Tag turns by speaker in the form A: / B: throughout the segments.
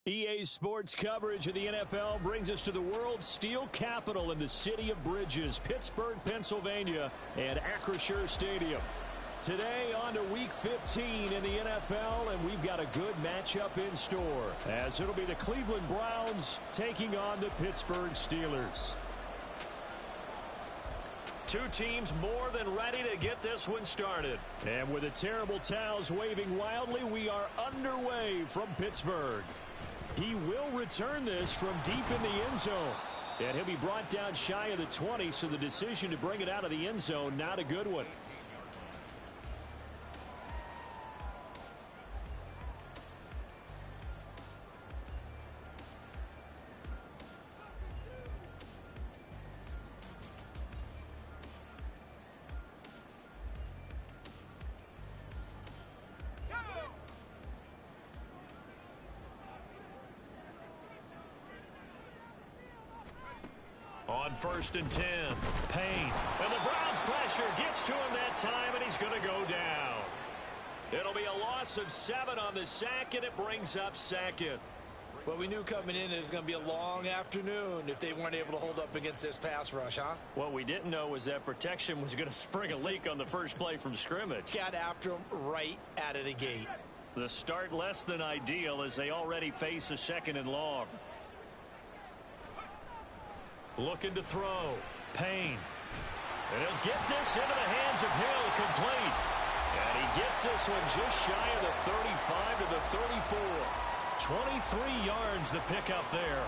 A: EA Sports coverage of the NFL brings us to the world's steel capital in the city of bridges, Pittsburgh, Pennsylvania, and Acrisure Stadium. Today on to Week 15 in the NFL, and we've got a good matchup in store, as it'll be the Cleveland Browns taking on the Pittsburgh Steelers. Two teams more than ready to get this one started. And with the terrible towels waving wildly, we are underway from Pittsburgh. He will return this from deep in the end zone. And he'll be brought down shy of the 20, so the decision to bring it out of the end zone, not a good one. On 1st and 10, Payne. And the Browns pressure gets to him that time, and he's going to go down. It'll be a loss of 7 on the sack, and it brings up 2nd.
B: Well, we knew coming in it was going to be a long afternoon if they weren't able to hold up against this pass rush, huh?
A: What we didn't know was that protection was going to spring a leak on the first play from scrimmage.
B: Got after him right out of the gate.
A: The start less than ideal as they already face a 2nd and long. Looking to throw. Payne. And he'll get this into the hands of Hill, complete. And he gets this one just shy of the 35 to the 34. 23 yards the pickup there.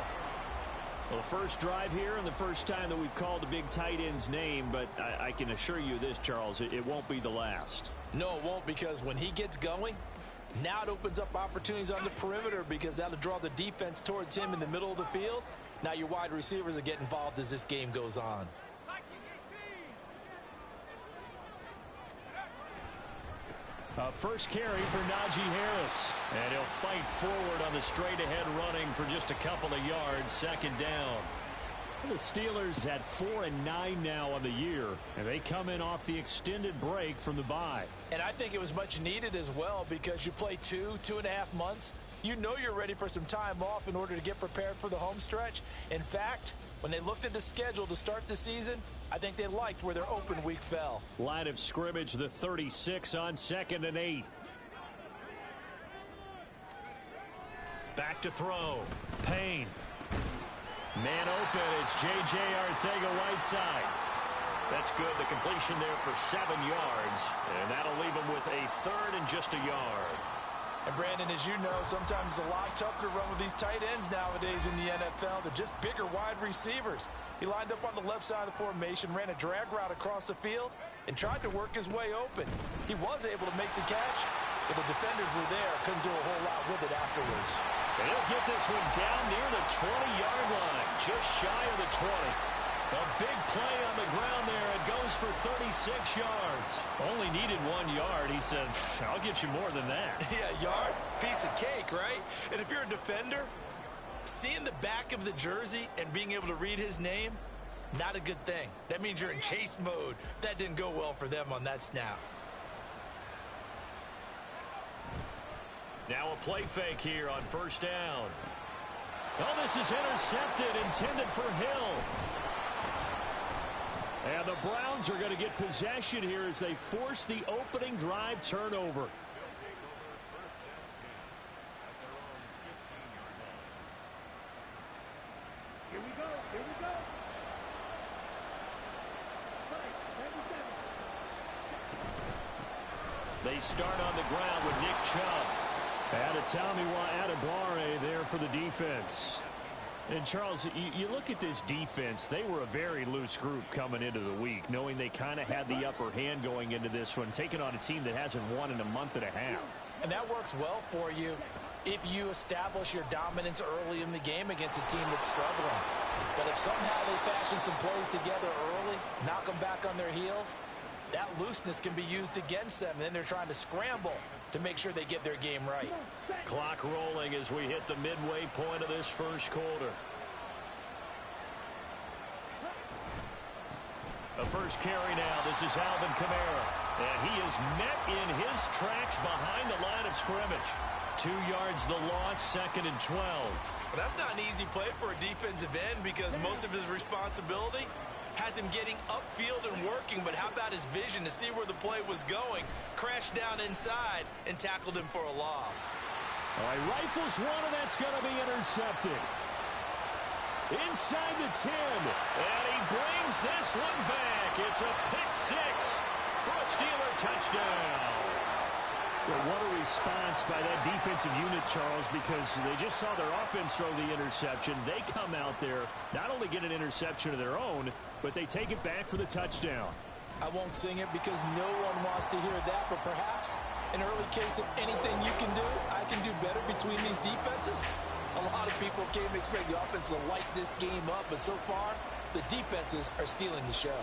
A: Well, first drive here and the first time that we've called the big tight end's name, but I can assure you this, Charles, it won't be the last.
B: No, it won't, because when he gets going, now it opens up opportunities on the perimeter, because that'll draw the defense towards him in the middle of the field. Now your wide receivers will get involved as this game goes on.
A: First carry for Najee Harris. And he'll fight forward on the straight-ahead running for just a couple of yards. 2nd down. The Steelers at 4-9 now on the year, and they come in off the extended break from the bye.
B: And I think it was much needed as well, because you play 2.5 months. You know you're ready for some time off in order to get prepared for the home stretch. In fact, when they looked at the schedule to start the season, I think they liked where their open week fell.
A: Line of scrimmage, the 36 on 2nd and 8. Back to throw. Payne. Man open. It's J.J. Arcega-Whiteside. That's good. The completion there for 7 yards. And that'll leave him with a 3rd and just a yard.
B: And Brandon, as you know, sometimes it's a lot tougher to run with these tight ends nowadays in the NFL. They're just bigger wide receivers. He lined up on the left side of the formation, ran a drag route across the field, and tried to work his way open. He was able to make the catch, but the defenders were there. Couldn't do a whole lot with it afterwards.
A: And he'll get this one down near the 20-yard line, just shy of the 20. A big play on the ground there. It goes for 36 yards. Only needed 1 yard. He said, I'll get you more than that.
B: Yeah, yard, piece of cake, right? And if you're a defender, seeing the back of the jersey and being able to read his name, not a good thing. That means you're in chase mode. That didn't go well for them on that snap.
A: Now a play fake here on 1st down. Oh, this is intercepted, intended for Hill. And the Browns are going to get possession here as they force the opening drive turnover.
C: Here we go. Here we go.
A: They start on the ground with Nick Chubb. Adetomiwa Adebawore there for the defense. And, Charles, you look at this defense, they were a very loose group coming into the week, knowing they kind of had the upper hand going into this one, taking on a team that hasn't won in a month and a half.
B: And that works well for you if you establish your dominance early in the game against a team that's struggling. But if somehow they fashion some plays together early, knock them back on their heels, that looseness can be used against them. And then they're trying to scramble to make sure they get their game right.
A: Clock rolling as we hit the midway point of this first quarter. The first carry now. This is Alvin Kamara. And he is met in his tracks behind the line of scrimmage. 2 yards the loss, 2nd and 12.
B: Well, that's not an easy play for a defensive end because most of his responsibility has him getting upfield and working, but how about his vision to see where the play was going, crashed down inside, and tackled him for a loss.
A: All right, rifles one, and that's going to be intercepted. Inside the 10, and he brings this one back. It's a pick six for a Steeler touchdown. Well, what a response by that defensive unit, Charles, because they just saw their offense throw the interception. They come out there, not only get an interception of their own, but they take it back for the touchdown.
B: I won't sing it because no one wants to hear that, but perhaps an early case of anything you can do, I can do better between these defenses. A lot of people came to expect the offense to light this game up, but so far, the defenses are stealing the show.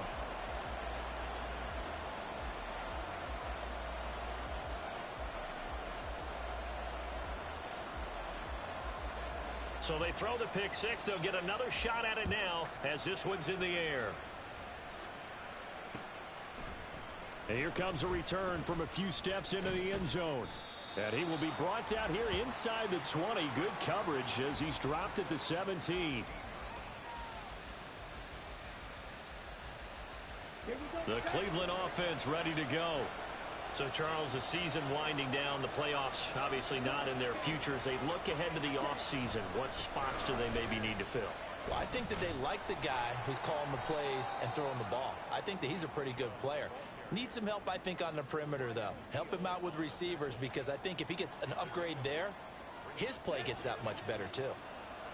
A: So they throw the pick six. They'll get another shot at it now as this one's in the air. And here comes a return from a few steps into the end zone. And he will be brought down here inside the 20. Good coverage as he's dropped at the 17. The Cleveland offense ready to go. So, Charles, the season winding down, the playoffs obviously not in their future. As they look ahead to the offseason, what spots do they maybe need to fill?
B: Well, I think that they like the guy who's calling the plays and throwing the ball. I think that he's a pretty good player. Needs some help, I think, on the perimeter, though. Help him out with receivers because I think if he gets an upgrade there, his play gets that much better, too.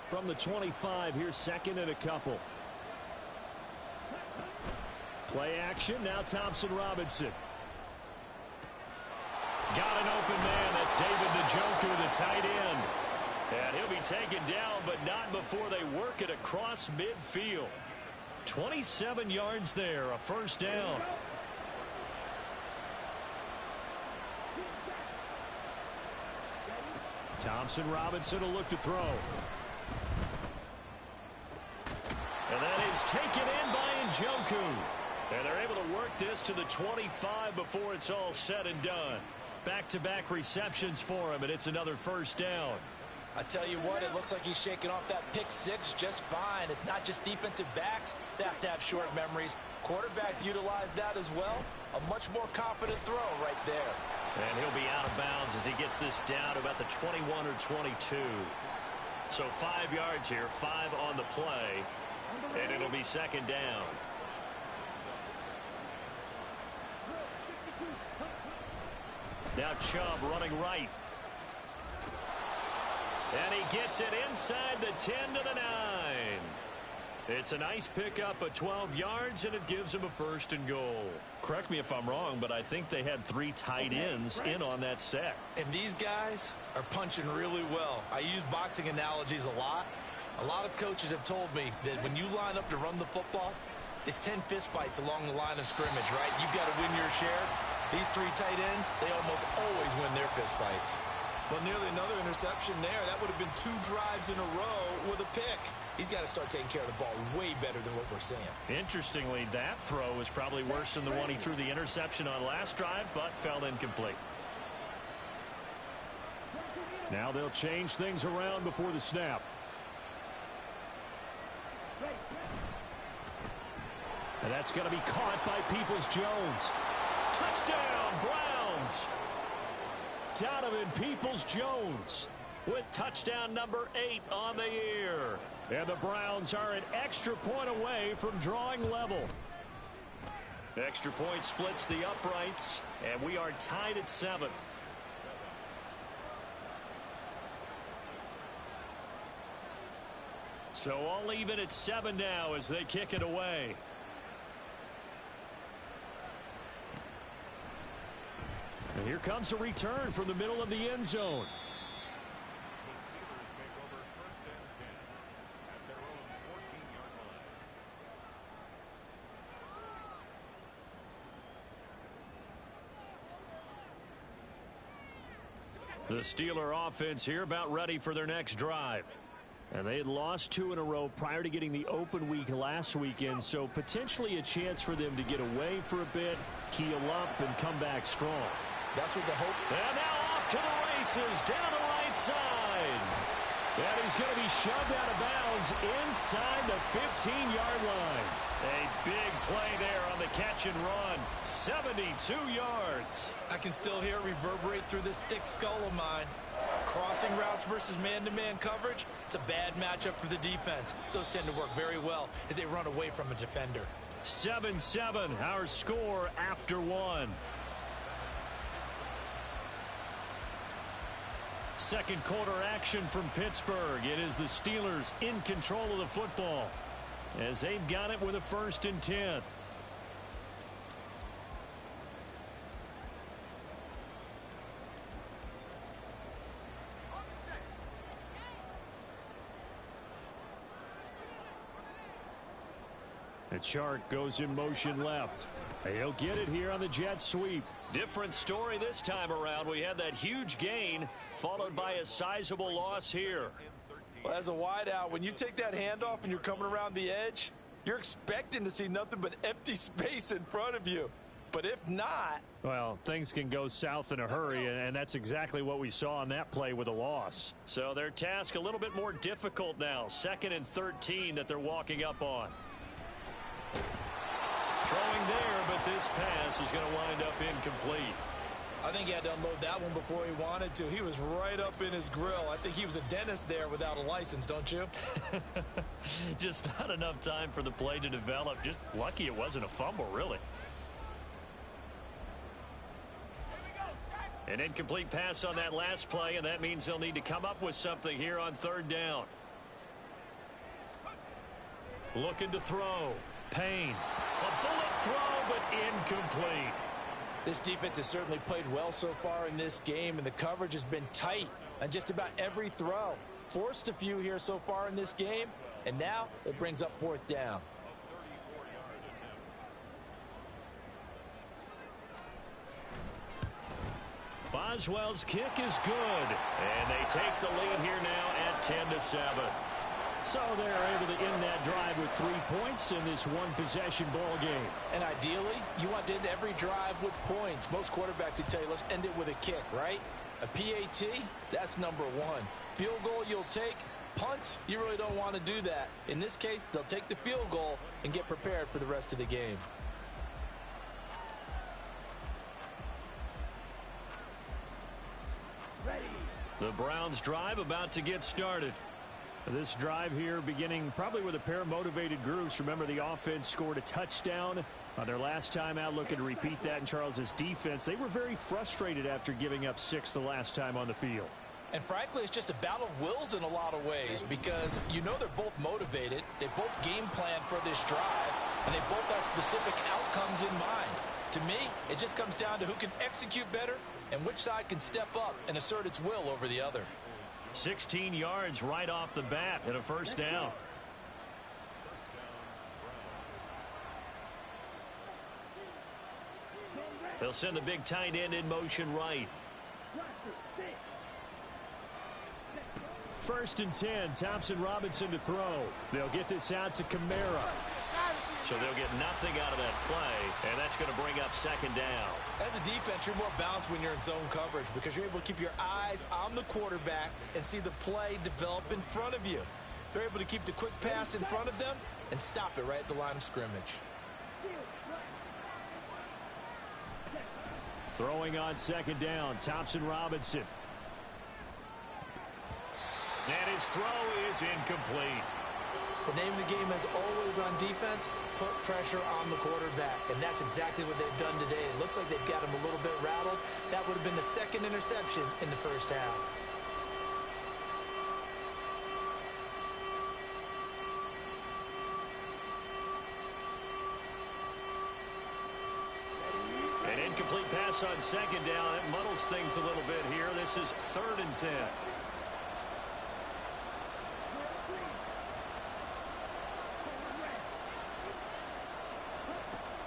A: From the 25, here's 2nd and a couple. Play action, now Thompson Robinson. Got an open man. That's David Njoku, the tight end. And he'll be taken down, but not before they work it across midfield. 27 yards there, a first down. Thompson Robinson will look to throw. And that is taken in by Njoku. And they're able to work this to the 25 before it's all said and done. Back-to-back receptions for him, and it's another first down.
B: I tell you what, it looks like he's shaking off that pick six just fine. It's not just defensive backs that have to have short memories. Quarterbacks utilize that as well. A much more confident throw right there.
A: And he'll be out of bounds as he gets this down to about the 21 or 22. So 5 yards here, 5 on the play, and it'll be second down. Now Chubb running right. And he gets it inside the 10 to the 9. It's a nice pickup of 12 yards, and it gives him a 1st and goal. Correct me if I'm wrong, but I think they had 3 tight ends in on that set.
B: And these guys are punching really well. I use boxing analogies a lot. A lot of coaches have told me that when you line up to run the football, it's 10 fistfights along the line of scrimmage, right? You've got to win your share. These 3 tight ends, they almost always win their fistfights. Well, nearly another interception there. That would have been 2 drives in a row with a pick. He's got to start taking care of the ball way better than what we're seeing.
A: Interestingly, that throw is probably worse than the one he threw the interception on last drive, but fell incomplete. Now they'll change things around before the snap. And that's going to be caught by Peoples-Jones. Touchdown, Browns! Donovan Peoples-Jones with touchdown number 8 on the year. And the Browns are an extra point away from drawing level. Extra point splits the uprights, and we are tied at 7. So all even at 7 now as they kick it away. And here comes a return from the middle of the end zone. The Steeler offense here about ready for their next drive. And they had lost 2 in a row prior to getting the open week last weekend, so potentially a chance for them to get away for a bit, keel up, and come back strong.
B: That's what the hope.
A: And now off to the races down the right side. And he's going to be shoved out of bounds inside the 15-yard line. A big play there on the catch and run. 72 yards.
B: I can still hear it reverberate through this thick skull of mine. Crossing routes versus man-to-man coverage, it's a bad matchup for the defense. Those tend to work very well as they run away from a defender.
A: 7-7, our score after one. Second quarter action from Pittsburgh. It is the Steelers in control of the football as they've got it with a 1st and 10. The chart goes in motion left. He'll get it here on the jet sweep. Different story this time around. We had that huge gain followed by a sizable loss here.
B: Well, as a wideout, when you take that handoff and you're coming around the edge, you're expecting to see nothing but empty space in front of you. But if not...
A: well, things can go south in a hurry, and that's exactly what we saw on that play with a loss. So their task a little bit more difficult now. 2nd and 13 that they're walking up on. Throwing there, but this pass is going to wind up incomplete.
B: I think he had to unload that one before he wanted to. He was right up in his grill. I think he was a dentist there without a license, don't you?
A: Just not enough time for the play to develop. Just lucky it wasn't a fumble, really. An incomplete pass on that last play, and that means they'll need to come up with something here on 3rd down. Looking to throw. Payne. A bullet throw, but incomplete.
B: This defense has certainly played well so far in this game, and the coverage has been tight on just about every throw. Forced a few here so far in this game, and now it brings up 4th down.
A: Boswell's kick is good, and they take the lead here now at 10-7. So they're able to end that drive with 3 points in this one-possession ball game.
B: And ideally, you want to end every drive with points. Most quarterbacks would tell you, let's end it with a kick, right? A PAT, that's number 1. Field goal you'll take. Punts, you really don't want to do that. In this case, they'll take the field goal and get prepared for the rest of the game.
C: Ready.
A: The Browns drive about to get started. This drive here beginning probably with a pair of motivated groups. Remember, the offense scored a touchdown on their last time out, looking to repeat that in Charles's defense. They were very frustrated after giving up 6 the last time on the field.
B: And frankly, it's just a battle of wills in a lot of ways because you know they're both motivated. They both game plan for this drive, and they both have specific outcomes in mind. To me, it just comes down to who can execute better and which side can step up and assert its will over the other.
A: 16 yards right off the bat and a 1st down. They'll send the big tight end in motion right. 1st and 10. Thompson Robinson to throw. They'll get this out to Kamara. So they'll get nothing out of that play, and that's going to bring up 2nd down.
B: As a defense, you're more balanced when you're in zone coverage because you're able to keep your eyes on the quarterback and see the play develop in front of you. They're able to keep the quick pass in front of them and stop it right at the line of scrimmage.
A: Throwing on 2nd down, Thompson Robinson. And his throw is incomplete.
B: The name of the game is always on defense, put pressure on the quarterback. And that's exactly what they've done today. It looks like they've got him a little bit rattled. That would have been the 2nd interception in the 1st half.
A: An incomplete pass on 2nd down. It muddles things a little bit here. This is 3rd and 10.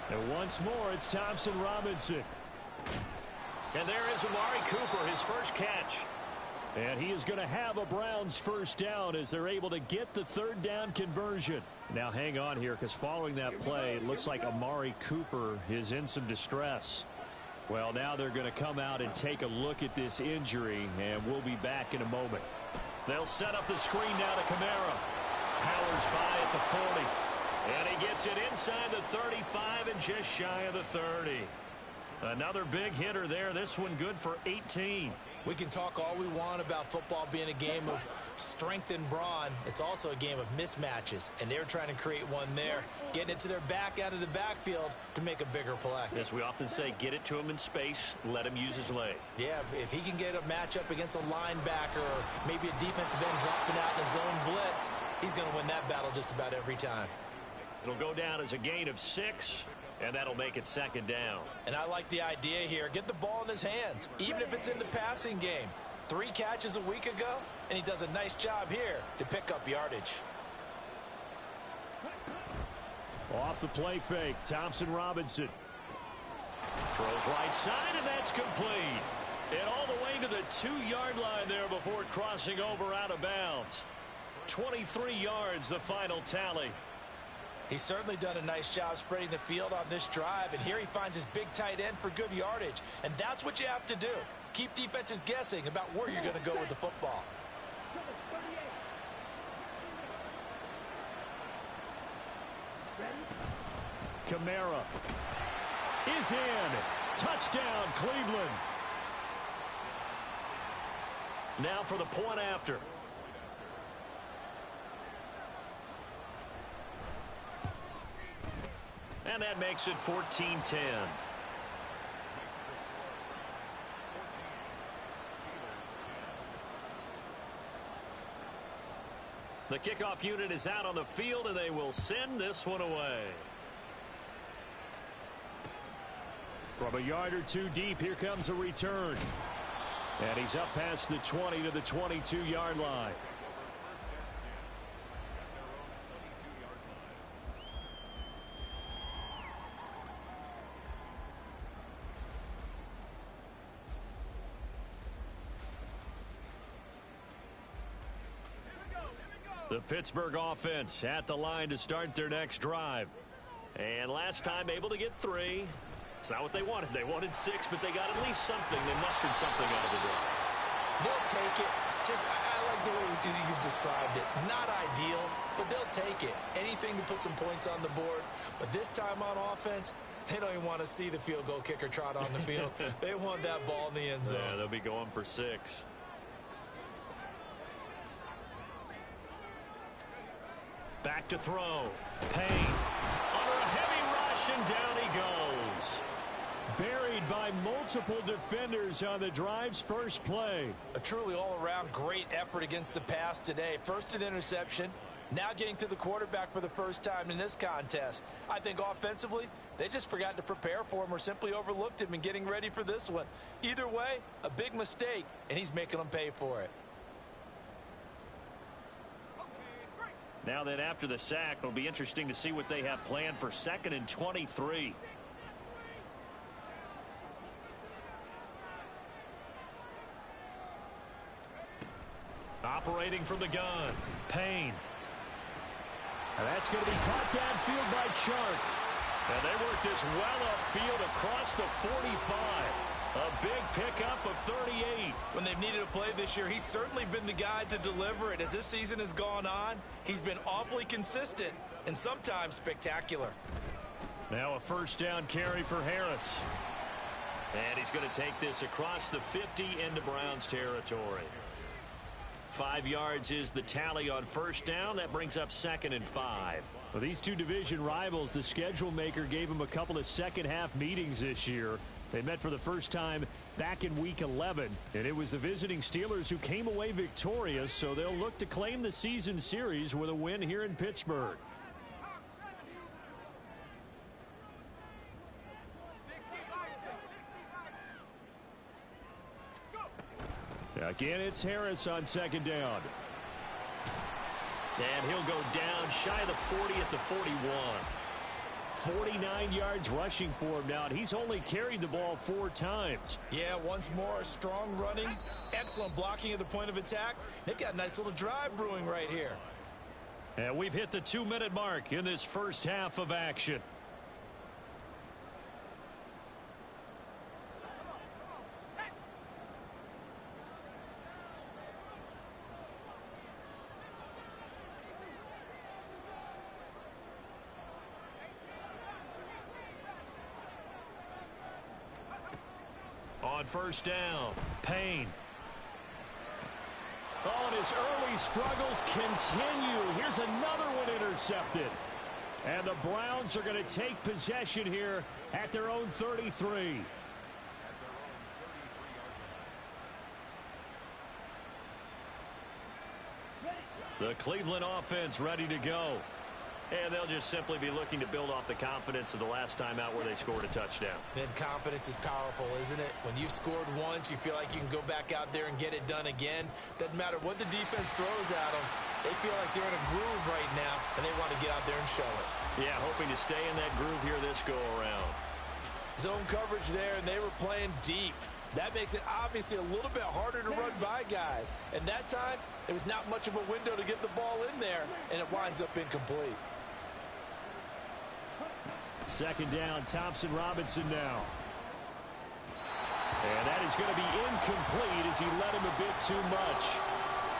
A: And once more, it's Thompson Robinson. And there is Amari Cooper, his first catch. And he is going to have a Browns 1st down as they're able to get the 3rd down conversion. Now hang on here because following that play, it looks like Amari Cooper is in some distress. Well, now they're going to come out and take a look at this injury, and we'll be back in a moment. They'll set up the screen now to Kamara. Powers by at the 40. And he gets it inside the 35 and just shy of the 30. Another big hitter there. This one good for 18.
B: We can talk all we want about football being a game of strength and brawn. It's also a game of mismatches, and they're trying to create one there, getting it to their back out of the backfield to make a bigger play.
A: As we often say, get it to him in space, let him use his leg.
B: Yeah, if he can get a matchup against a linebacker or maybe a defensive end dropping out in a zone blitz, he's going to win that battle just about every time.
A: It'll go down as a gain of 6. And that'll make it second down.
B: And I like the idea here. Get the ball in his hands, even if it's in the passing game. 3 catches a week ago, and he does a nice job here to pick up yardage.
A: Off the play fake, Thompson Robinson. Throws right side, and that's complete. And all the way to the 2-yard line there before crossing over out of bounds. 23 yards, the final tally.
B: He's certainly done a nice job spreading the field on this drive, and here he finds his big tight end for good yardage. And that's what you have to do. Keep defenses guessing about where you're going to go with the football.
A: Kamara is in. Touchdown, Cleveland. Now for the point after. And that makes it 14-10. The kickoff unit is out on the field, and they will send this one away. From a yard or 2 deep, here comes a return. And he's up past the 20 to the 22-yard line. The Pittsburgh offense at the line to start their next drive. And last time able to get 3. It's not what they wanted. They wanted 6, but they got at least something. They mustered something out of the drive.
B: They'll take it. I like the way you've described it. Not ideal, but they'll take it. Anything to put some points on the board. But this time on offense, they don't even want to see the field goal kicker trot on the field. They want that ball in the end zone.
A: Yeah, they'll be going for 6. Back to throw. Payne under a heavy rush, and down he goes. Buried by multiple defenders on the drive's first play.
B: A truly all-around great effort against the pass today. First an interception, now getting to the quarterback for the first time in this contest. I think offensively, they just forgot to prepare for him or simply overlooked him in getting ready for this one. Either way, a big mistake, and he's making them pay for it.
A: Now then, after the sack, it'll be interesting to see what they have planned for 2nd and 23. Operating from the gun, Payne. And that's going to be caught downfield by Chark. And they work this well upfield across the 45. A big pickup of 38.
B: When they've needed a play this year, he's certainly been the guy to deliver it. As this season has gone on, he's been awfully consistent and sometimes spectacular.
A: Now a first down carry for Harris. And he's going to take this across the 50 into Browns territory. 5 yards is the tally on first down. That brings up 2nd and 5. Well, these two division rivals, the schedule maker gave them a couple of second-half meetings this year. They met for the first time back in Week 11, and it was the visiting Steelers who came away victorious, so they'll look to claim the season series with a win here in Pittsburgh. Again, it's Harris on second down. And he'll go down shy of the 40 at the 41. 49 yards rushing for him now, and he's only carried the ball 4 times.
B: Yeah, once more, strong running, excellent blocking at the point of attack. They've got a nice little drive brewing right here.
A: And we've hit the 2-minute mark in this first half of action. On first down, Payne. Oh, and his early struggles continue. Here's another one intercepted. And the Browns are going to take possession here at their own 33. The Cleveland offense ready to go. And they'll just simply be looking to build off the confidence of the last time out where they scored a touchdown.
B: And confidence is powerful, isn't it? When you've scored once, you feel like you can go back out there and get it done again. Doesn't matter what the defense throws at them. They feel like they're in a groove right now, and they want to get out there and show it.
A: Yeah, hoping to stay in that groove here this go-around.
B: Zone coverage there, and they were playing deep. That makes it obviously a little bit harder to run by guys. And that time, it was not much of a window to get the ball in there, and it winds up incomplete.
A: Second down, Thompson-Robinson now. And that is going to be incomplete as he led him a bit too much.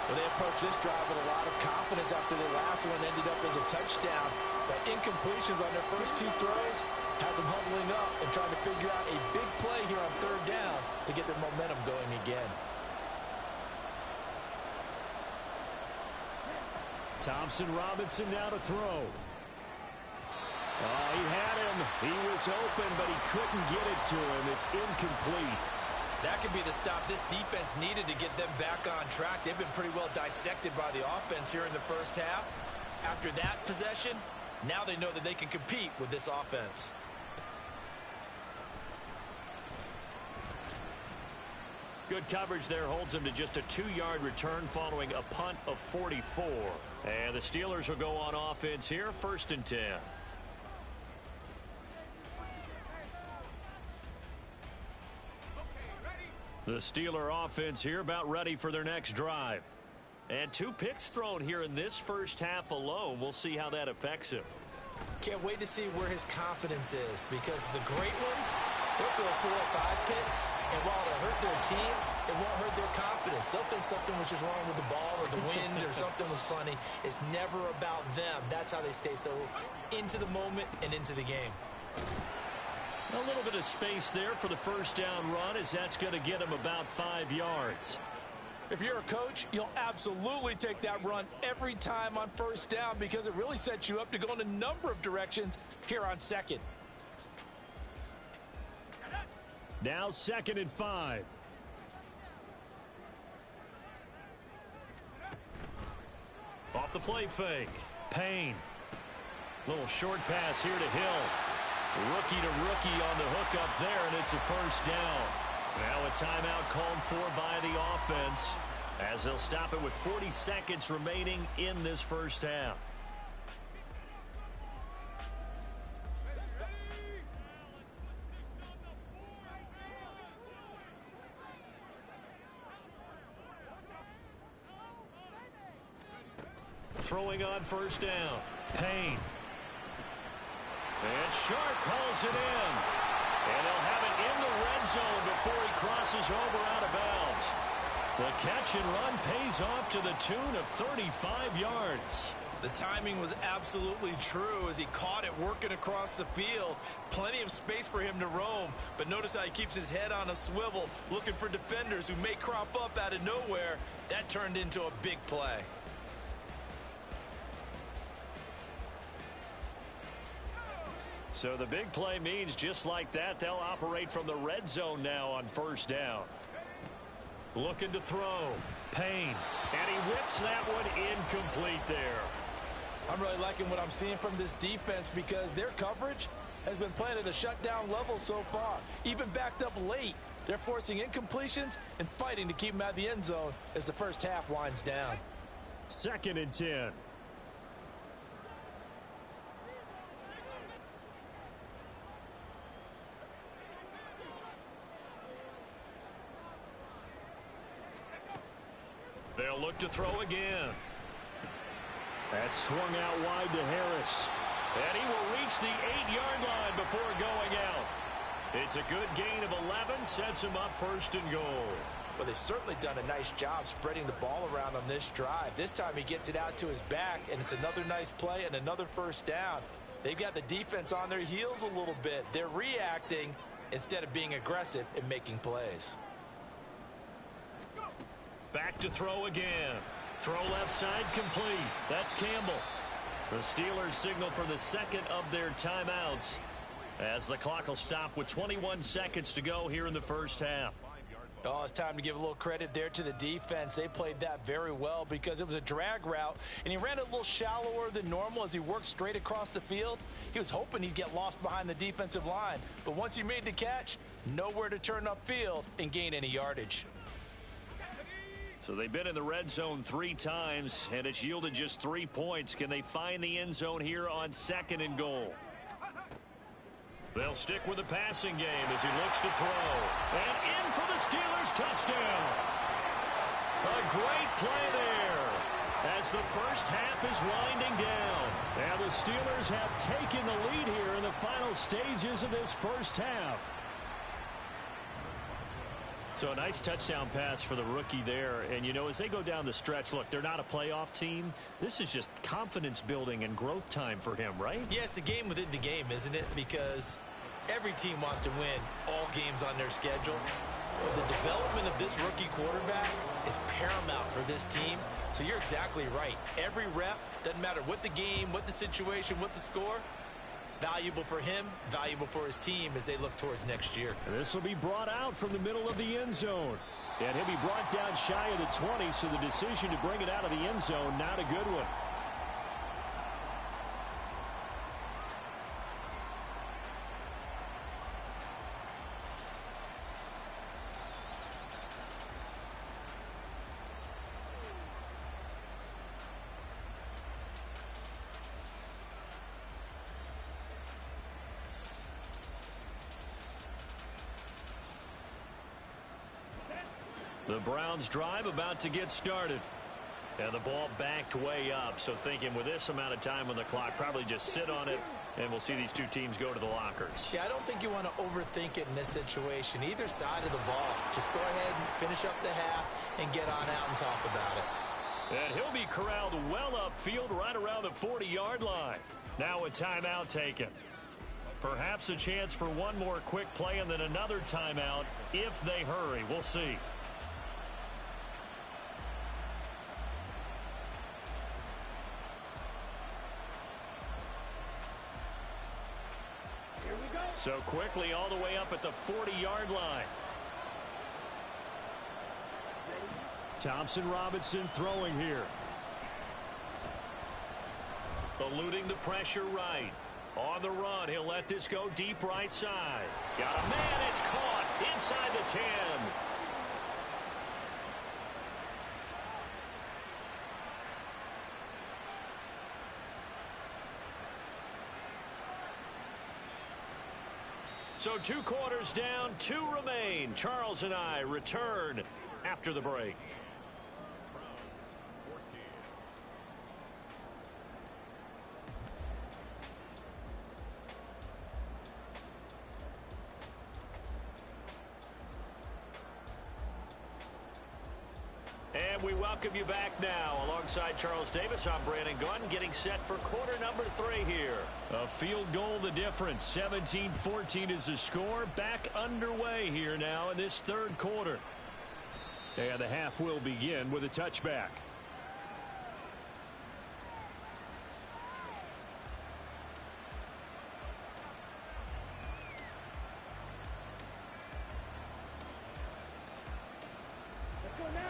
B: Well, they approached this drive with a lot of confidence after the last one ended up as a touchdown. But incompletions on their first two throws has them huddling up and trying to figure out a big play here on third down to get their momentum going again.
A: Thompson-Robinson now to throw. Oh, he had him. He was open, but he couldn't get it to him. It's incomplete.
B: That could be the stop this defense needed to get them back on track. They've been pretty well dissected by the offense here in the first half. After that possession, now they know that they can compete with this offense.
A: Good coverage there holds him to just a 2-yard return following a punt of 44. And the Steelers will go on offense here, 1st and 10. The Steeler offense here about ready for their next drive. And 2 picks thrown here in this first half alone. We'll see how that affects him.
B: Can't wait to see where his confidence is, because the great ones, they'll throw 4 or 5 picks, and while it'll hurt their team, it won't hurt their confidence. They'll think something was just wrong with the ball or the wind or something was funny. It's never about them. That's how they stay so into the moment and into the game.
A: A little bit of space there for the first down run, as that's going to get him about 5 yards.
B: If you're a coach, you'll absolutely take that run every time on first down, because it really sets you up to go in a number of directions here on second.
A: Now 2nd and 5. Off the play fake. Payne. Little short pass here to Hill. Rookie to rookie on the hook up there, and it's a first down. Now a timeout called for by the offense, as they'll stop it with 40 seconds remaining in this first half. Throwing on first down. Payne. And Sharp calls it in. And they'll have it in the red zone before he crosses over out of bounds. The catch and run pays off to the tune of 35 yards.
B: The timing was absolutely true as he caught it working across the field. Plenty of space for him to roam. But notice how he keeps his head on a swivel, looking for defenders who may crop up out of nowhere. That turned into a big play.
A: So the big play means just like that, they'll operate from the red zone now on first down. Looking to throw. Payne. And he whips that one incomplete there.
B: I'm really liking what I'm seeing from this defense, because their coverage has been playing at a shutdown level so far. Even backed up late, they're forcing incompletions and fighting to keep them out of the end zone as the first half winds down.
A: 2nd and 10. They'll look to throw again. That's swung out wide to Harris. And he will reach the 8-yard line before going out. It's a good gain of 11, sets him up 1st and goal.
B: Well, they've certainly done a nice job spreading the ball around on this drive. This time he gets it out to his back, and it's another nice play and another first down. They've got the defense on their heels a little bit. They're reacting, instead of being aggressive and making plays.
A: Back to throw again. Throw left side complete. That's Campbell. The Steelers signal for the second of their timeouts as the clock will stop with 21 seconds to go here in the first half.
B: Oh, it's time to give a little credit there to the defense. They played that very well because it was a drag route, and he ran a little shallower than normal as he worked straight across the field. He was hoping he'd get lost behind the defensive line, but once he made the catch, nowhere to turn upfield and gain any yardage.
A: So they've been in the red zone 3 times, and it's yielded just 3 points. Can they find the end zone here on 2nd and goal? They'll stick with the passing game as he looks to throw. And in for the Steelers touchdown. A great play there as the first half is winding down. And the Steelers have taken the lead here in the final stages of this first half. So a nice touchdown pass for the rookie there. And, you know, as they go down the stretch, look, they're not a playoff team. This is just confidence building and growth time for him, right?
B: Yeah, it's a game within the game, isn't it? Because every team wants to win all games on their schedule. But the development of this rookie quarterback is paramount for this team. So you're exactly right. Every rep, doesn't matter what the game, what the situation, what the score, valuable for him, valuable for his team as they look towards next year.
A: And this will be brought out from the middle of the end zone. And he'll be brought down shy of the 20, so the decision to bring it out of the end zone, not a good one. The Browns drive about to get started. And the ball backed way up. So thinking with this amount of time on the clock, probably just sit on it, and we'll see these two teams go to the lockers.
B: Yeah, I don't think you want to overthink it in this situation. Either side of the ball. Just go ahead and finish up the half and get on out and talk about it.
A: And he'll be corralled well upfield right around the 40-yard line. Now a timeout taken. Perhaps a chance for one more quick play and then another timeout if they hurry. We'll see. So quickly all the way up at the 40-yard line. Thompson Robinson throwing here. Eluding the pressure right. On the run, he'll let this go deep right side. Got a man, it's caught inside the 10. So 2 quarters down, 2 remain. Charles and I return after the break. And we welcome you back now. Alongside Charles Davis, I'm Brandon Gunn, getting set for quarter number 3 here. A field goal the difference. 17-14 is the score. Back underway here now in this 3rd quarter. And the half will begin with a touchback.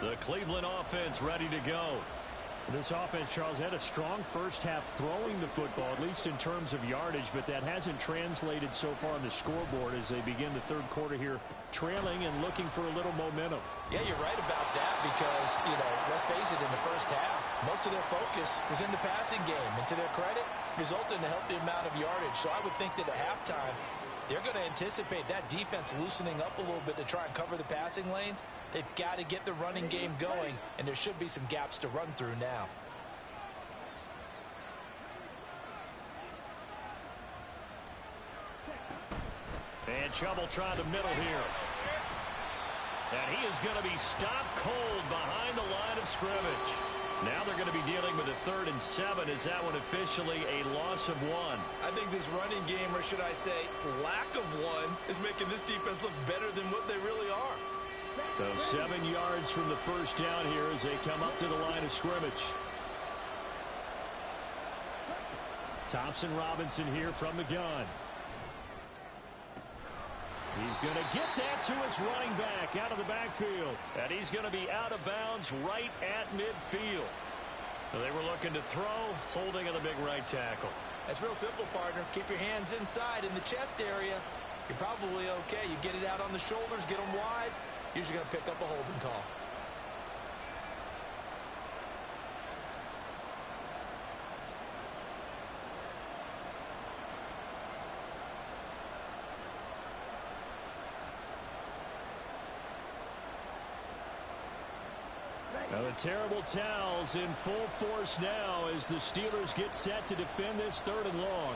A: The Cleveland offense ready to go. This offense, Charles, had a strong first half throwing the football, at least in terms of yardage, but that hasn't translated so far on the scoreboard as they begin the 3rd quarter here, trailing and looking for a little momentum.
B: Yeah, you're right about that because, you know, let's face it, in the first half, most of their focus was in the passing game. And to their credit, resulted in a healthy amount of yardage. So I would think that at halftime, they're going to anticipate that defense loosening up a little bit to try and cover the passing lanes. They've got to get the running game going, and there should be some gaps to run through now.
A: And Chubb will try the middle here. And he is going to be stopped cold behind the line of scrimmage. Now they're going to be dealing with a 3rd and 7. Is that one officially a loss of 1?
B: I think this running game, or should I say lack of one, is making this defense look better than what they really are.
A: So 7 yards from the first down here as they come up to the line of scrimmage. Thompson Robinson here from the gun. He's going to get that to his running back out of the backfield. And he's going to be out of bounds right at midfield. So they were looking to throw, holding on the big right tackle.
B: That's real simple, partner. Keep your hands inside in the chest area. You're probably okay. You get it out on the shoulders, get them wide. Usually going to pick up a holding call.
A: Now the terrible towels in full force now as the Steelers get set to defend this 3rd and long.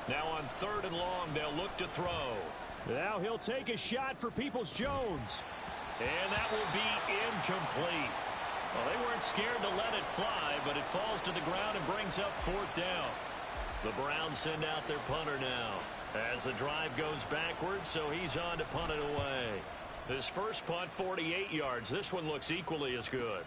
A: Now on 3rd and long, they'll look to throw. Now he'll take a shot for Peoples-Jones. And that will be incomplete. Well, they weren't scared to let it fly, but it falls to the ground and brings up 4th down. The Browns send out their punter now as the drive goes backwards, so he's on to punt it away. His first punt, 48 yards. This one looks equally as good.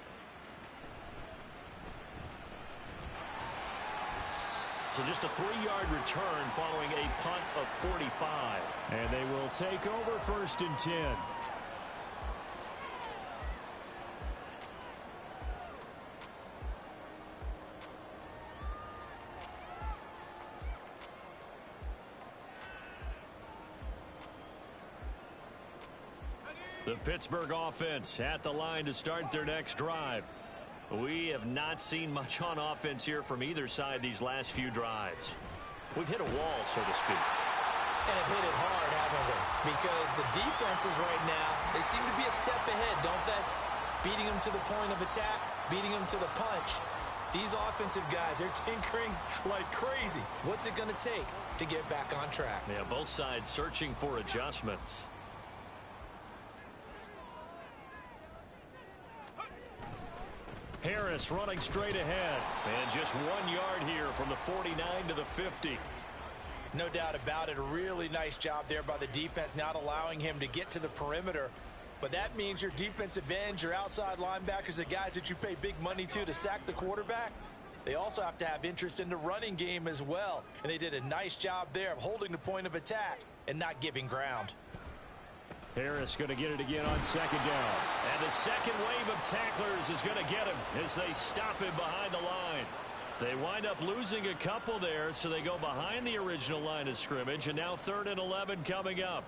A: So just a 3-yard return following a punt of 45. And they will take over 1st and 10. The Pittsburgh offense at the line to start their next drive. We have not seen much on offense here from either side these last few drives. We've hit a wall, so to speak.
B: And have hit it hard, haven't we? Because the defenses right now, they seem to be a step ahead, don't they? Beating them to the point of attack, beating them to the punch. These offensive guys, they're tinkering like crazy. What's it going to take to get back on track?
A: Yeah, both sides searching for adjustments. Harris running straight ahead. And just 1 yard here from the 49 to the 50.
B: No doubt about it. A really nice job there by the defense, not allowing him to get to the perimeter. But that means your defensive ends, your outside linebackers, the guys that you pay big money to sack the quarterback, they also have to have interest in the running game as well. And they did a nice job there of holding the point of attack and not giving ground.
A: Harris going to get it again on 2nd down. And the second wave of tacklers is going to get him as they stop him behind the line. They wind up losing a couple there, so they go behind the original line of scrimmage, and now 3rd and 11 coming up.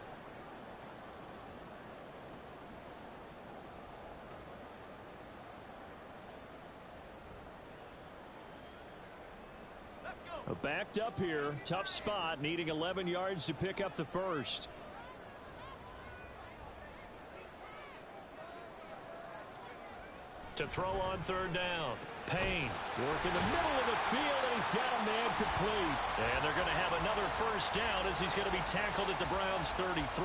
A: Backed up here. Tough spot, needing 11 yards to pick up the first. To throw on 3rd down. Payne work in the middle of the field, and he's got a man complete. And they're going to have another first down as he's going to be tackled at the Browns' 33.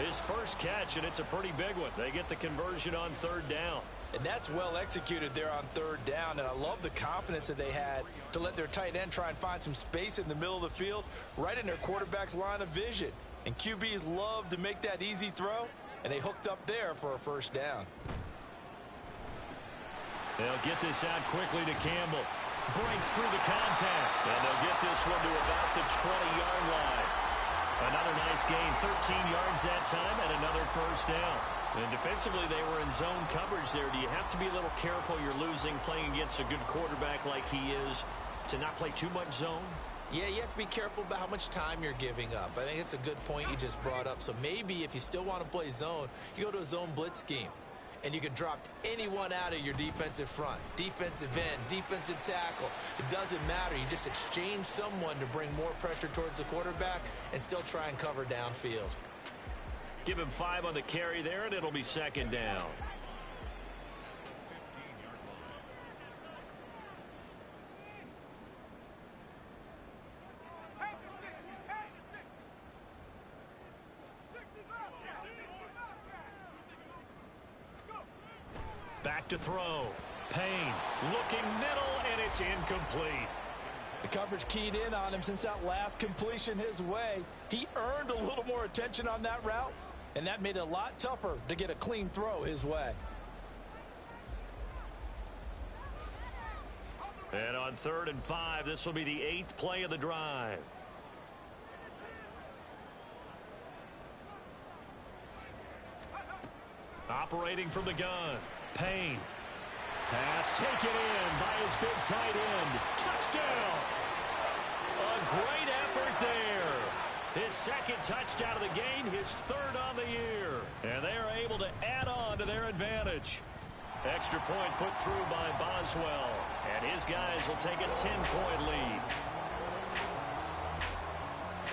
A: His first catch, and it's a pretty big one. They get the conversion on 3rd down.
B: And that's well executed there on 3rd down. And I love the confidence that they had to let their tight end try and find some space in the middle of the field, right in their quarterback's line of vision. And QBs love to make that easy throw, and they hooked up there for a first down.
A: They'll get this out quickly to Campbell. Breaks through the contact. And they'll get this one to about the 20-yard line. Another nice gain, 13 yards that time, and another first down. And defensively, they were in zone coverage there. Do you have to be a little careful you're losing playing against a good quarterback like he is to not play too much zone?
B: Yeah, you have to be careful about how much time you're giving up. I think it's a good point you just brought up. So maybe if you still want to play zone, you go to a zone blitz scheme. And you can drop anyone out of your defensive front, defensive end, defensive tackle. It doesn't matter. You just exchange someone to bring more pressure towards the quarterback and still try and cover downfield.
A: Give him 5 on the carry there, and it'll be 2nd down. Back to throw. Payne looking middle, and it's incomplete.
B: The coverage keyed in on him since that last completion his way. He earned a little more attention on that route, and that made it a lot tougher to get a clean throw his way.
A: And on 3rd and 5, this will be the 8th play of the drive. Operating from the gun. Payne. Pass taken in by his big tight end. Touchdown! A great effort there. His second touchdown of the game, his 3rd on the year. And they are able to add on to their advantage. Extra point put through by Boswell. And his guys will take a 10-point lead.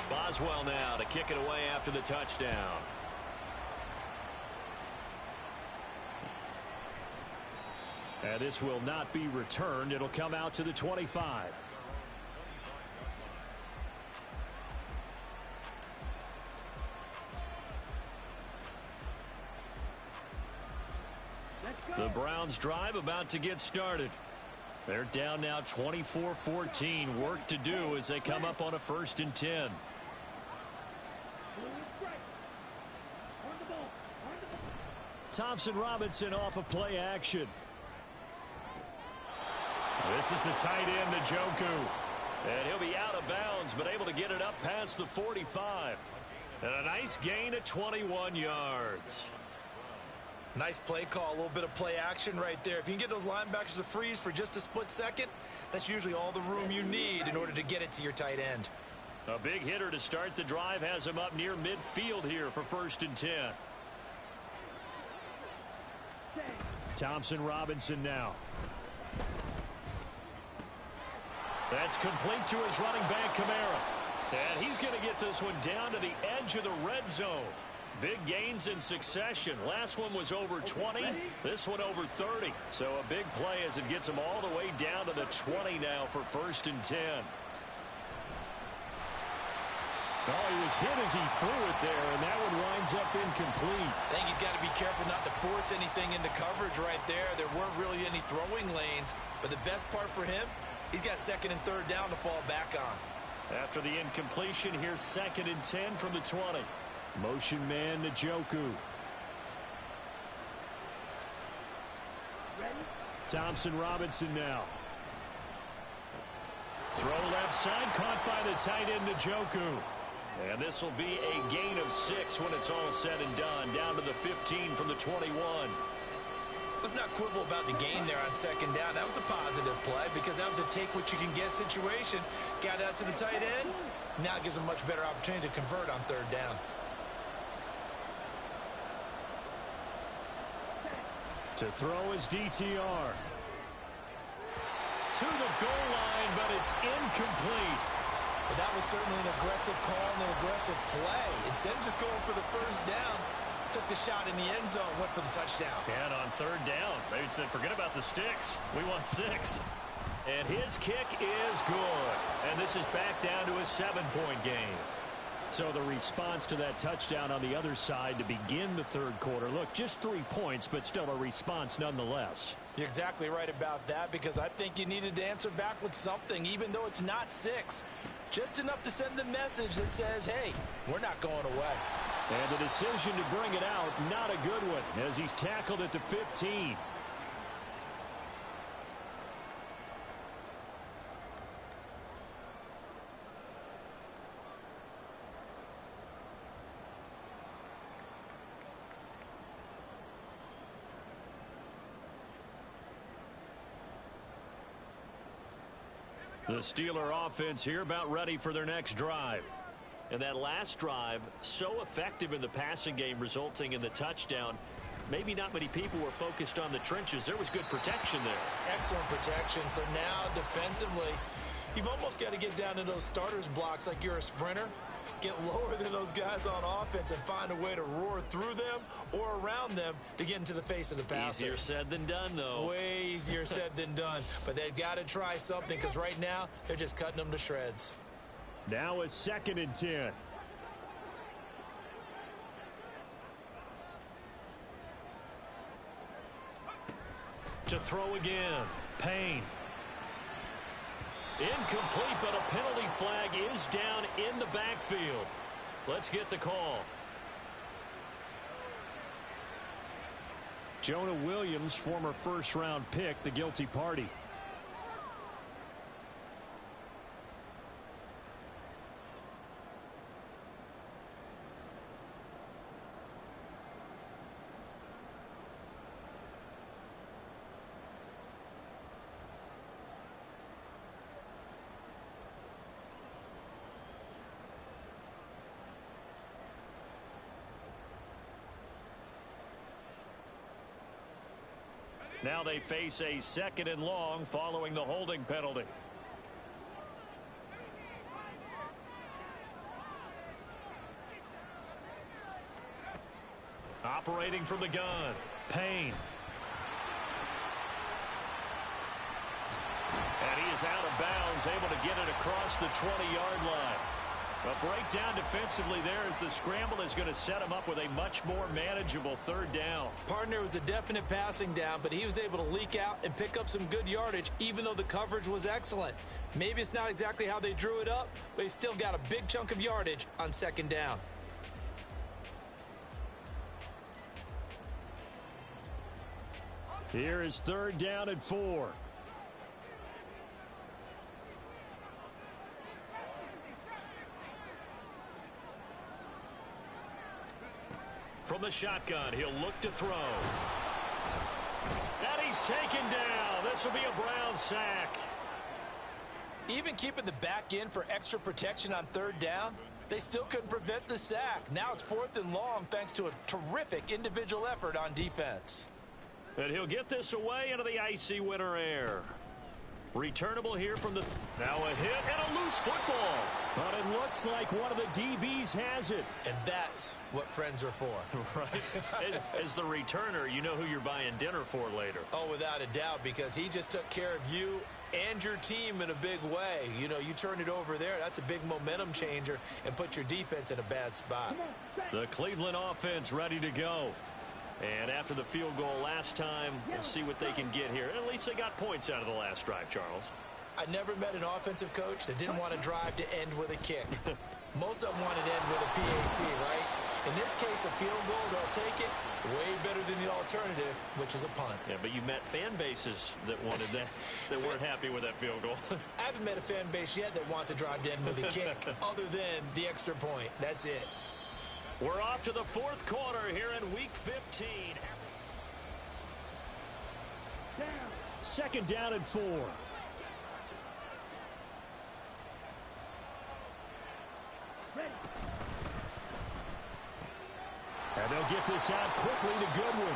A: Boswell now to kick it away after the touchdown. And this will not be returned. It'll come out to the 25. The Browns drive about to get started. They're down now 24-14. Work to do as they come up on a 1st and 10. Thompson Robinson off of play action. This is the tight end, Njoku. And he'll be out of bounds, but able to get it up past the 45. And a nice gain of 21 yards.
B: Nice play call, a little bit of play action right there. If you can get those linebackers to freeze for just a split second, that's usually all the room you need in order to get it to your tight end.
A: A big hitter to start the drive has him up near midfield here for 1st and 10. Thompson Robinson now. That's complete to his running back, Kamara. And he's going to get this one down to the edge of the red zone. Big gains in succession. Last one was over 20. This one over 30. So a big play as it gets him all the way down to the 20 now for 1st and 10. Oh, he was hit as he threw it there, and that one winds up incomplete.
B: I think he's got to be careful not to force anything into coverage right there. There weren't really any throwing lanes, but the best part for him, he's got 2nd and 3rd down to fall back on.
A: After the incompletion, here's 2nd and 10 from the 20. Motion man Njoku. Thompson Robinson now. Throw left side, caught by the tight end Njoku. And this will be a gain of 6 when it's all said and done. Down to the 15 from the 21.
B: Let's not quibble about the gain there on 2nd down. That was a positive play because that was a take-what-you-can-get situation. Got out to the tight end. Now it gives him a much better opportunity to convert on 3rd down.
A: To throw is DTR. To the goal line, but it's incomplete.
B: But that was certainly an aggressive call and an aggressive play. Instead of just going for the 1st down, took the shot in the end zone, went for the touchdown.
A: And on 3rd down, they said, forget about the sticks. We want 6. And his kick is good. And this is back down to a 7-point game. So the response to that touchdown on the other side to begin the 3rd quarter. Look, just 3 points, but still a response nonetheless.
B: You're exactly right about that because I think you needed to answer back with something, even though it's not 6. Just enough to send the message that says, hey, we're not going away.
A: And the decision to bring it out, not a good one, as he's tackled at the 15. The Steeler offense here about ready for their next drive. And that last drive, so effective in the passing game, resulting in the touchdown. Maybe not many people were focused on the trenches. There was good protection there.
B: Excellent protection. So now defensively, you've almost got to get down to those starters blocks like you're a sprinter. Get lower than those guys on offense and find a way to roar through them or around them to get into the face of the passer.
A: Easier said than done, though.
B: Way easier said than done. But they've got to try something because right now they're just cutting them to shreds.
A: Now a 2nd and 10. To throw again. Payne. Incomplete, but a penalty flag is down in the backfield. Let's get the call. Jonah Williams, former first-round pick, the guilty party. Now they face a 2nd and long following the holding penalty. Operating from the gun, Payne. And he is out of bounds, able to get it across the 20-yard line. A breakdown defensively there as the scramble is going to set him up with a much more manageable 3rd down.
B: Partner was a definite passing down, but he was able to leak out and pick up some good yardage, even though the coverage was excellent. Maybe it's not exactly how they drew it up, but he still got a big chunk of yardage on 2nd down.
A: Here is 3rd down and 4. From the shotgun, he'll look to throw. And he's taken down. This will be a Brown sack.
B: Even keeping the back in for extra protection on 3rd down, they still couldn't prevent the sack. Now it's 4th and long thanks to a terrific individual effort on defense.
A: And he'll get this away into the icy winter air. Returnable here from the... Now a hit and a loose football. But it looks like one of the DBs has it.
B: And that's what friends are for.
A: Right. As the returner, you know who you're buying dinner for later.
B: Oh, without a doubt, because he just took care of you and your team in a big way. You know, you turn it over there, that's a big momentum changer and put your defense in a bad spot.
A: The Cleveland offense ready to go. And after the field goal last time, we'll see what they can get here. At least they got points out of the last drive, Charles.
B: I never met an offensive coach that didn't want to drive to end with a kick. Most of them wanted to end with a PAT, right? In this case, a field goal, they'll take it. Way better than the alternative, which is a punt.
A: Yeah, but you met fan bases that wanted that, that weren't happy with that field goal.
B: I haven't met a fan base yet that wants to drive to end with a kick, other than the extra point. That's it.
A: We're off to the 4th quarter here in Week 15. 2nd down and 4. And they'll get this out quickly to Goodwin.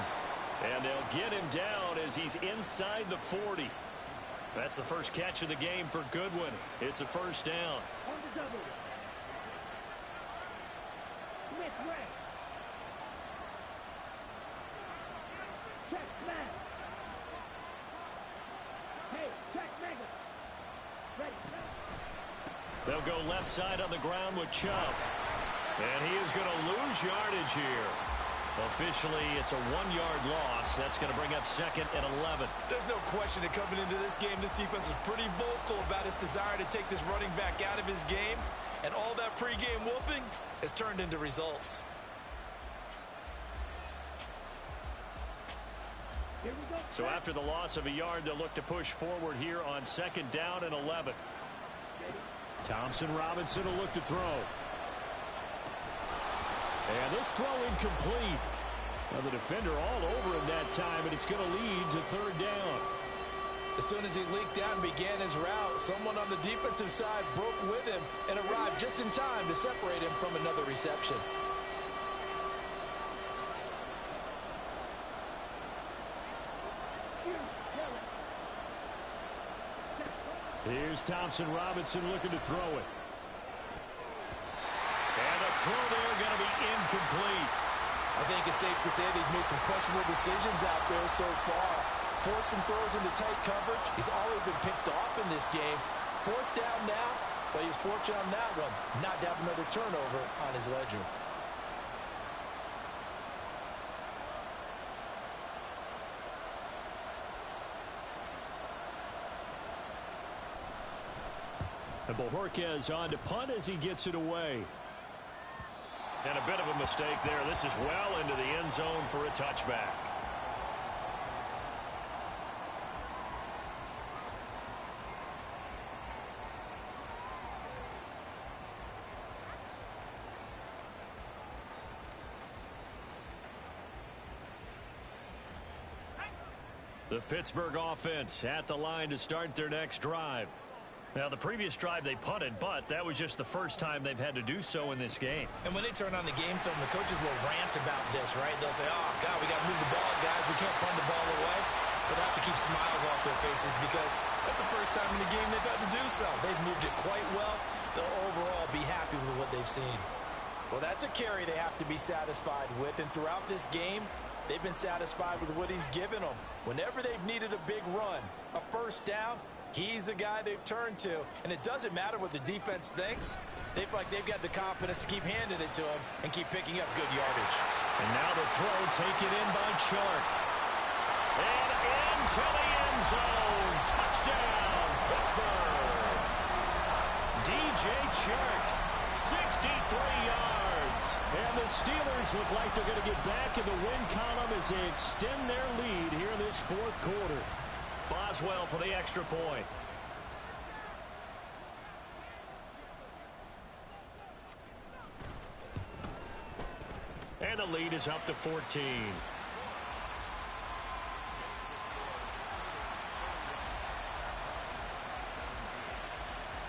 A: And they'll get him down as he's inside the 40. That's the first catch of the game for Goodwin. It's a 1st down.
C: On the double. Smith way. Check man. Hey, check mega. Ready.
A: They'll go left side on the ground with Chubb. And he is going to lose yardage here. Officially, it's a 1-yard loss. That's going to bring up 2nd and 11.
B: There's no question that coming into this game, this defense is pretty vocal about its desire to take this running back out of his game. And all that pregame whooping has turned into results.
C: Here we go.
A: So after the loss of a yard, they'll look to push forward here on 2nd down and 11. Thompson Robinson will look to throw. And this throw incomplete. Well, the defender all over him that time, and it's going to lead to 3rd down.
B: As soon as he leaked out and began his route, someone on the defensive side broke with him and arrived just in time to separate him from another reception.
A: Here's Thompson Robinson looking to throw it. And the throw there going to be incomplete.
B: I think it's safe to say that he's made some questionable decisions out there so far. Forced some throws into tight coverage. He's already been picked off in this game. 4th down now, but he was fortunate on that one not to have another turnover on his ledger.
A: And Bojorquez on to punt as he gets it away. And a bit of a mistake there. This is well into the end zone for a touchback. The Pittsburgh offense at the line to start their next drive. Now, the previous drive they punted, but that was just the first time they've had to do so in this game.
B: And when they turn on the game film, the coaches will rant about this, right? They'll say, oh, God, we got to move the ball, guys. We can't punt the ball away. But they have to keep smiles off their faces because that's the first time in the game they've had to do so. They've moved it quite well. They'll overall be happy with what they've seen.
D: Well, that's a carry they have to be satisfied with. And throughout this game, they've been satisfied with what he's given them. Whenever they've needed a big run, a first down, he's the guy they've turned to. And it doesn't matter what the defense thinks. They feel like they've got the confidence to keep handing it to him and keep picking up good yardage.
A: And now the throw taken in by Chark. And into the end zone. Touchdown, Pittsburgh. DJ Chark, 63 yards. And the Steelers look like they're going to get back in the win column as they extend their lead here in this fourth quarter. Boswell for the extra point. And the lead is up to 14.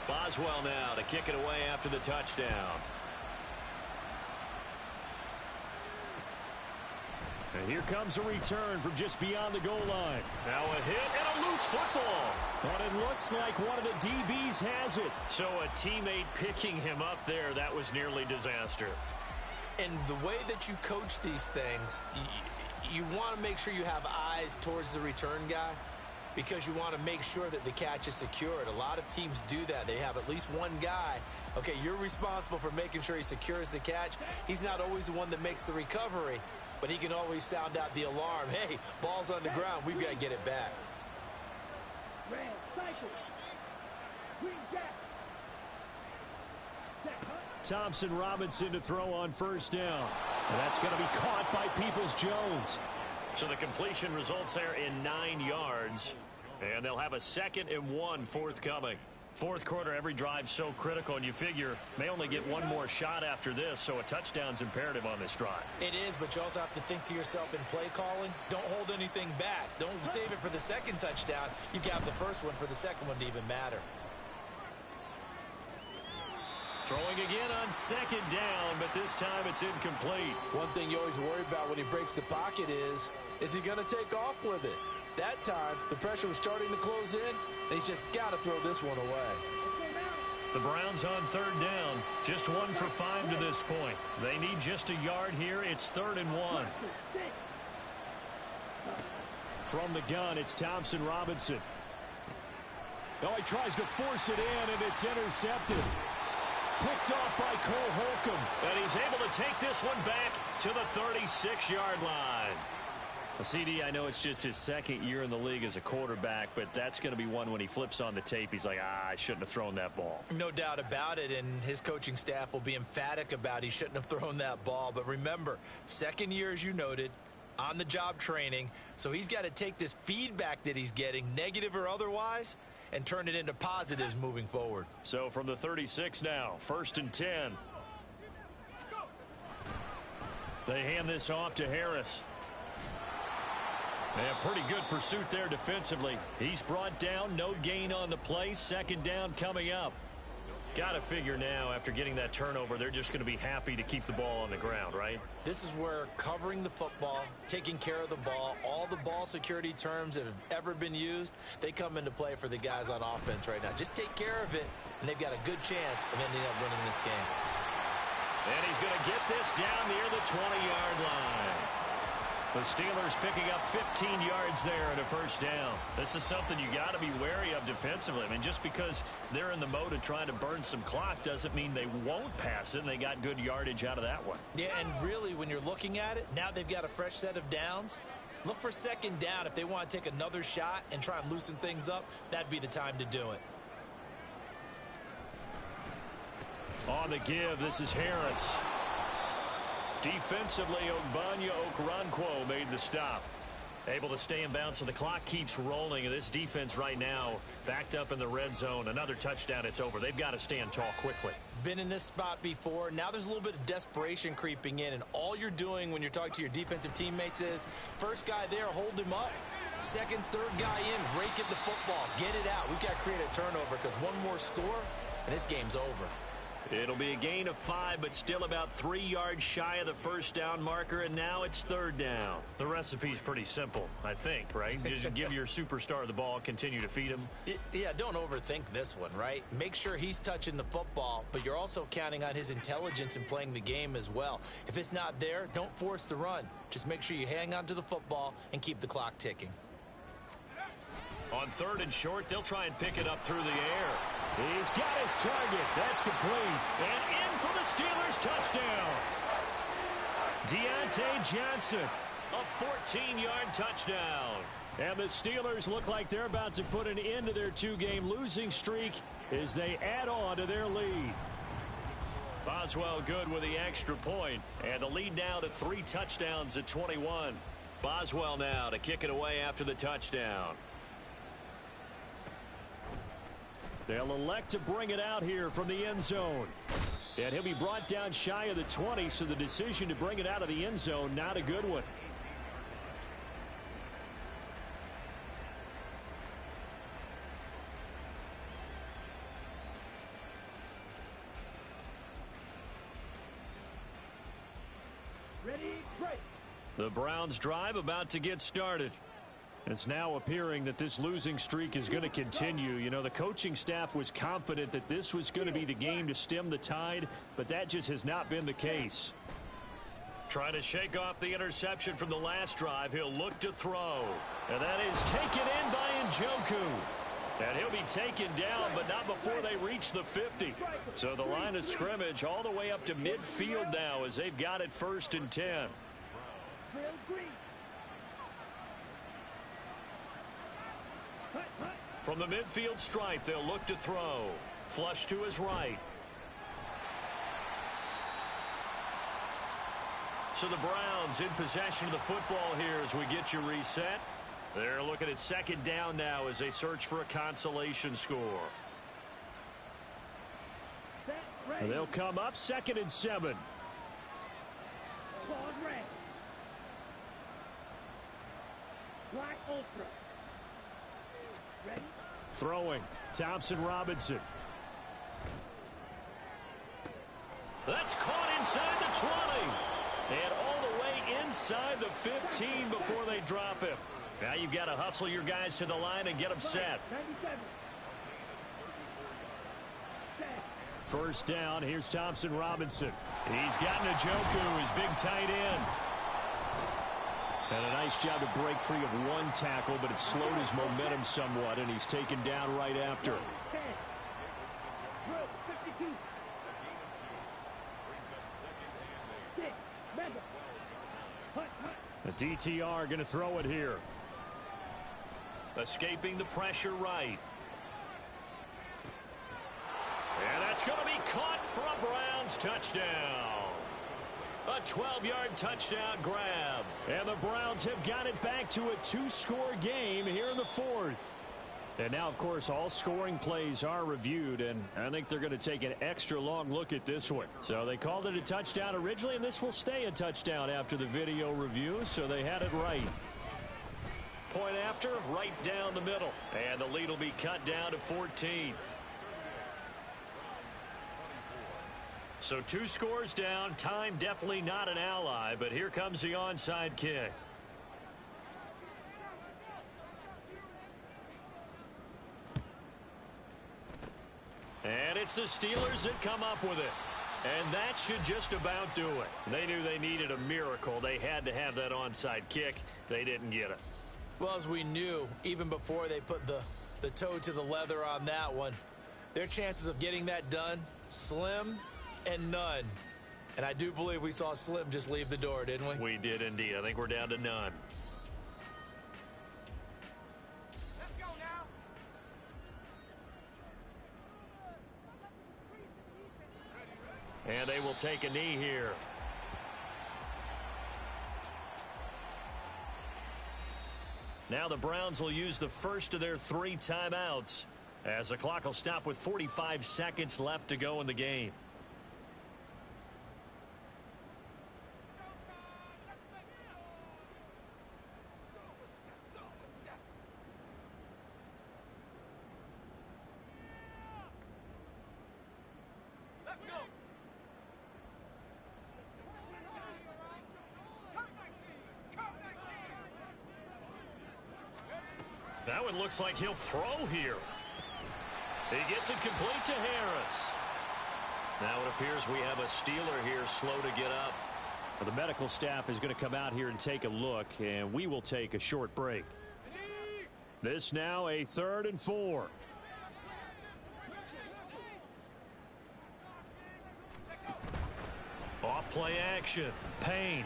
A: Boswell now to kick it away after the touchdown. And here comes a return from just beyond the goal line. Now a hit and a loose football. And it looks like one of the DBs has it. So a teammate picking him up there, that was nearly disaster.
D: And the way that you coach these things, you want to make sure you have eyes towards the return guy because you want to make sure that the catch is secured. A lot of teams do that. They have at least one guy. Okay, you're responsible for making sure he secures the catch. He's not always the one that makes the recovery, but he can always sound out the alarm. Hey, ball's on the ground. We've got to get it back.
C: Red cycle. Green jack.
A: Thompson Robinson to throw on first down. And that's going to be caught by Peoples-Jones. So the completion results there in 9 yards. And they'll have a 2nd and 1 forthcoming. Fourth quarter, every drive so critical, and you figure they only get one more shot after this, so a touchdown's imperative on this drive.
D: It is, but you also have to think to yourself in play calling, don't hold anything back. Don't save it for the second touchdown. You got the first one for the second one to even matter.
A: Throwing again on 2nd down, but this time it's incomplete.
D: One thing you always worry about when he breaks the pocket is he going to take off with it? That time, the pressure was starting to close in, and he's just got to throw this one away.
A: The Browns on 3rd down, just 1 for 5 to this point. They need just a yard here. It's 3rd and 1. From the gun, it's Thompson Robinson. Oh, he tries to force it in, and it's intercepted. Picked off by Cole Holcomb. And he's able to take this one back to the 36-yard line. CD, I know it's just his 2nd year in the league as a quarterback, but that's going to be one when he flips on the tape. He's like, I shouldn't have thrown that ball.
D: No doubt about it, and his coaching staff will be emphatic about he shouldn't have thrown that ball. But remember, 2nd year, as you noted, on-the-job training, so he's got to take this feedback that he's getting, negative or otherwise, and turn it into positives moving forward.
A: So from the 36 now, 1st and 10. They hand this off to Harris. And pretty good pursuit there defensively. He's brought down, no gain on the play. 2nd down coming up. Got to figure now, after getting that turnover, they're just going to be happy to keep the ball on the ground, right?
D: This is where covering the football, taking care of the ball, all the ball security terms that have ever been used, they come into play for the guys on offense right now. Just take care of it, and they've got a good chance of ending up winning this game.
A: And he's going to get this down near the 20-yard line. The Steelers picking up 15 yards there and a 1st down. This is something you got to be wary of defensively. I mean, just because they're in the mode of trying to burn some clock doesn't mean they won't pass it, and they got good yardage out of that one.
D: Yeah, and really, when you're looking at it, now they've got a fresh set of downs. Look for 2nd down. If they want to take another shot and try and loosen things up, that'd be the time to do it.
A: On the give, this is Harris. Defensively, Ogbanya Okoronkwo made the stop. Able to stay in bounds, so the clock keeps rolling. This defense right now backed up in the red zone. Another touchdown, it's over. They've got to stand tall quickly.
D: Been in this spot before. Now there's a little bit of desperation creeping in, and all you're doing when you're talking to your defensive teammates is first guy there, hold him up. Second, third guy in, rake at the football. Get it out. We've got to create a turnover because one more score, and this game's over.
A: It'll be a gain of 5, but still about 3 yards shy of the first down marker, and now it's third down. The recipe's pretty simple, I think, right? Just give your superstar the ball, continue to feed him.
D: Yeah, don't overthink this one, right? Make sure he's touching the football, but you're also counting on his intelligence in playing the game as well. If it's not there, don't force the run. Just make sure you hang on to the football and keep the clock ticking.
A: On third and short, they'll try and pick it up through the air. He's got his target. That's complete. And in for the Steelers' touchdown. Deontay Johnson, a 14-yard touchdown. And the Steelers look like they're about to put an end to their 2-game losing streak as they add on to their lead. Boswell good with the extra point. And the lead now to 3 touchdowns at 21. Boswell now to kick it away after the touchdown. They'll elect to bring it out here from the end zone. And he'll be brought down shy of the 20, so the decision to bring it out of the end zone, not a good one.
C: Ready, break.
A: The Browns drive about to get started. It's now appearing that this losing streak is going to continue. You know, the coaching staff was confident that this was going to be the game to stem the tide, but that just has not been the case. Trying to shake off the interception from the last drive. He'll look to throw. And that is taken in by Njoku. And he'll be taken down, but not before they reach the 50. So the line of scrimmage all the way up to midfield now as they've got it 1st and 10. From the midfield stripe, they'll look to throw. Flush to his right. So the Browns in possession of the football here as we get you reset. They're looking at 2nd down now as they search for a consolation score. And they'll come up 2nd and 7.
C: Black Ultra. Ready?
A: Throwing. Thompson Robinson. That's caught inside the 20. And all the way inside the 15 before they drop him. Now you've got to hustle your guys to the line and get them set.
C: 97.
A: 1st down. Here's Thompson Robinson. He's got Njoku, his big tight end. And a nice job to break free of 1 tackle, but it slowed his momentum somewhat, and he's taken down right after.
C: 10. Drill, 52. 6. Mega. Hut, hut.
A: The DTR going to throw it here. Escaping the pressure right. And that's going to be caught for a Browns touchdown. A 12-yard touchdown grab. And the Browns have got it back to a 2-score game here in the 4th. And now, of course, all scoring plays are reviewed, and I think they're going to take an extra long look at this one. So they called it a touchdown originally, and this will stay a touchdown after the video review, so they had it right. Point after, right down the middle. And the lead will be cut down to 14. So 2 scores down. Time definitely not an ally, but here comes the onside kick. And it's the Steelers that come up with it. And that should just about do it. They knew they needed a miracle. They had to have that onside kick. They didn't get it.
D: Well, as we knew, even before they put the toe to the leather on that one, their chances of getting that done, slim and none. And I do believe we saw Slim just leave the door, didn't we?
A: We did indeed. I think we're down to none.
C: Let's go now.
A: And they will take a knee here. Now the Browns will use the first of their 3 timeouts as the clock will stop with 45 seconds left to go in the game. That one looks like he'll throw here. He gets it complete to Harris. Now it appears we have a Steeler here slow to get up.
E: Well, the medical staff is going to come out here and take a look, and we will take a short break. This now a 3rd and 4.
A: Off play action. Payne.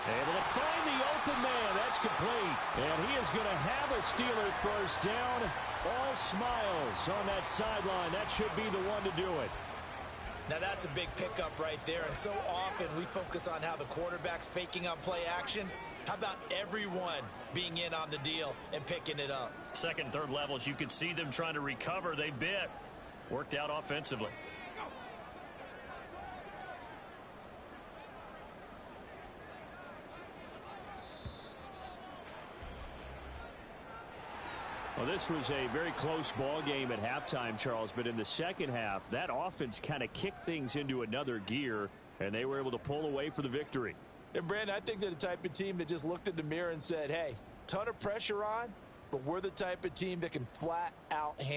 A: Able to find the open man. That's complete.
E: And he is going to have a Steeler first down. All smiles on that sideline. That should be the one to do it.
D: Now that's a big pickup right there, and so often we focus on how the quarterback's faking on play action. How about everyone being in on the deal and picking it up?
A: Second, third levels, you can see them trying to recover. They bit. Worked out offensively.
E: Well, this was a very close ball game at halftime, Charles, but in the second half, that offense kind of kicked things into another gear, and they were able to pull away for the victory.
B: And, Brandon, I think they're the type of team that just looked in the mirror and said, hey, ton of pressure on, but we're the type of team that can flat out handle